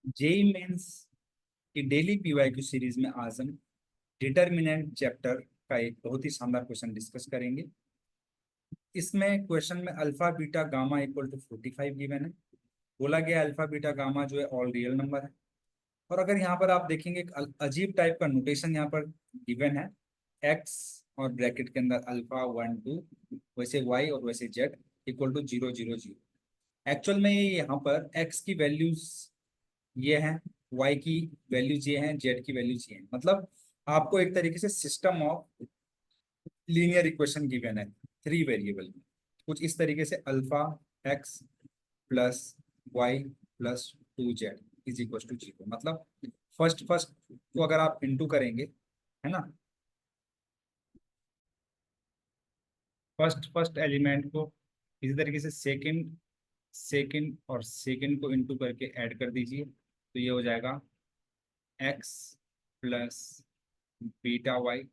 JEE mains की daily PYQ series में आज हम डिटर्मिनेंट चैप्टर का एक बहुत ही शानदार क्वेश्चन डिस्कस करेंगे। इसमें क्वेश्चन में alpha beta gamma equal to 45 given है। बोला गया अल्फा बीटा गामा जो है ऑल रियल नंबर है। और अगर यहाँ पर आप देखेंगे एक अजीब टाइप का नोटेशन यहाँ पर गिवन है, एक्स और ब्रैकेट के अंदर अल्फा 1 2, वैसे वाई और वैसे जेड इक्वल टू 0 0 0। एक्चुअल में ये यहाँ पर एक्स की वैल्यूज ये हैं, वाई की वैल्यूज ये हैं, जेड की वैल्यूज ये हैं। मतलब आपको एक तरीके से system of linear equation given है 3 वेरिएबल में। कुछ इस तरीके से alpha x plus y plus 2 z is equal to 0। मतलब फर्स्ट फर्स्ट को अगर आप इंटू करेंगे, है ना, फर्स्ट फर्स्ट एलिमेंट को इसी तरीके से सेकंड सेकंड और सेकंड को इंटू करके ऐड कर दीजिए, तो ये हो जाएगा x plus beta y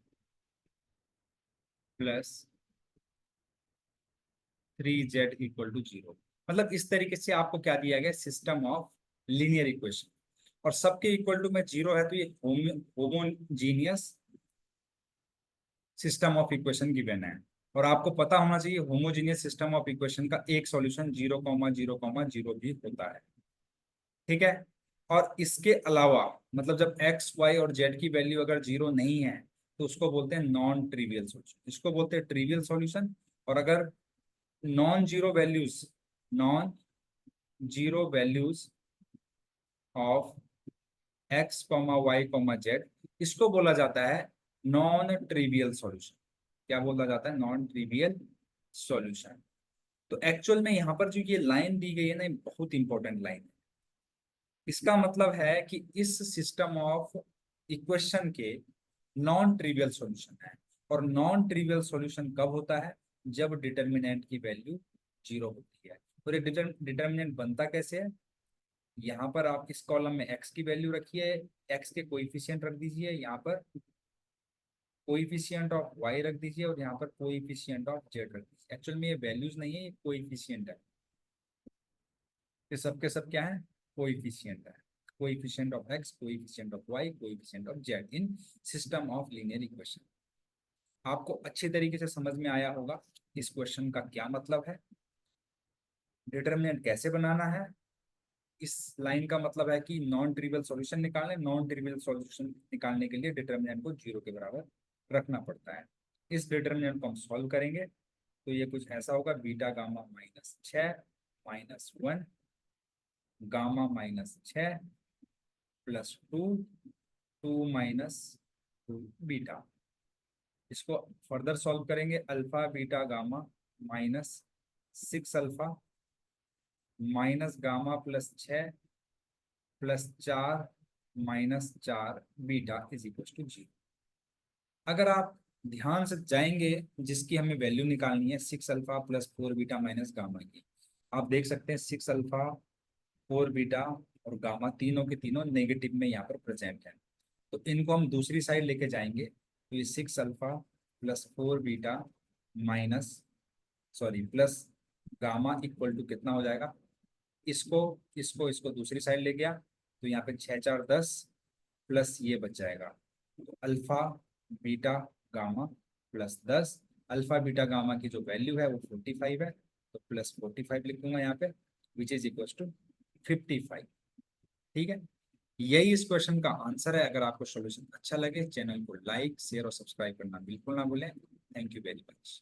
plus 3 z equal to 0। मतलब इस तरीके से आपको क्या दिया गया, सिस्टम ऑफ लीनियर इक्वेशन। और सबके इक्वल टू में 0 है, तो ये homogeneous system of equation given है। और आपको पता होना चाहिए होमोजीनियस सिस्टम ऑफ इक्वेशन का एक सॉल्यूशन 0 0 0 भी होता है। ठीक है। और इसके अलावा मतलब जब एक्स वाई और जेड की वैल्यू अगर 0 नहीं है तो उसको बोलते हैं नॉन ट्रिवियल सॉल्यूशन, इसको बोलते हैं ट्रिवियल सॉल्यूशन। और अगर non zero values of x comma y comma z, इसको बोला जाता है नॉन ट्रिवियल सॉल्यूशन। क्या बोला जाता है? Non trivial solution. तो एक्चुअल में यहाँ पर जो ये लाइन दी गई है ना, ये बहुत इंपॉर्टेंट लाइन है। इसका मतलब है कि इस सिस्टम ऑफ इक्वेशन के नॉन ट्रिवियल सॉल्यूशन है। और नॉन ट्रिवियल सॉल्यूशन कब होता है? जब डिटर्मिनेंट की वैल्यू 0 होती है। और ये डिटर्मिनेंट बनता कैसे है? यहाँ पर आप इस कॉलम में एक्स की वैल्यू रखिए, एक्स के कोइफिशिएंट रख दीजिए, यहाँ पर कोइफिशिएंट ऑफ वाई रख दीजिए और यहाँ पर कोइफिशिएंट ऑफ जेड रख दीजिए। एक्चुअल में ये वैल्यूज नहीं है, ये कोइफिशिएंट है। ये सब के सब क्या है? कोइफिशिएंट है। Coefficient of x, coefficient of y, coefficient of z in system of linear equation. आपको अच्छे तरीके से समझ में आया होगा इस क्वेश्चन का क्या मतलब है, डिटरमिनेंट कैसे बनाना है। इस लाइन का मतलब है कि नॉन ट्रिवियल सॉल्यूशन निकालें। नॉन ट्रिवियल सॉल्यूशन निकालने के लिए डिटरमिनेंट को 0 के बराबर रखना पड़ता है। इस डिटरमिनेंट को हम सॉल्व करेंगे तो ये कुछ ऐसा होगा, beta gamma -6 -1 gamma -6 plus 2 2 -2 beta. इसको फर्दर सॉल्व करेंगे, alpha beta gamma -6 alpha minus gamma +6 +4 -4 beta is equal to 0। अगर आप ध्यान से जाएंगे, जिसकी हमें वैल्यू निकालनी है 6 alpha plus 4 beta minus gamma की, आप देख सकते हैं 6 अल्फा 4 बीटा और गामा तीनों के तीनों नेगेटिव में यहाँ पर प्रेजेंट है। तो इनको हम दूसरी साइड लेके जाएंगे तो ये 6 alpha plus 4 beta minus sorry plus gamma equal to कितना हो जाएगा? इसको इसको इसको दूसरी साइड ले गया तो यहाँ पे 6 4 10 प्लस ये बच जाएगा, तो alpha beta gamma +10। Alpha beta gamma की जो वैल्यू है वो 45 है, तो +45 लिखूंगा यहाँ पे, विच इज इक्वल टू 55। ठीक है, यही इस क्वेश्चन का आंसर है। अगर आपको सॉल्यूशन अच्छा लगे, चैनल को लाइक शेयर और सब्सक्राइब करना बिल्कुल ना भूलें। Thank you very much.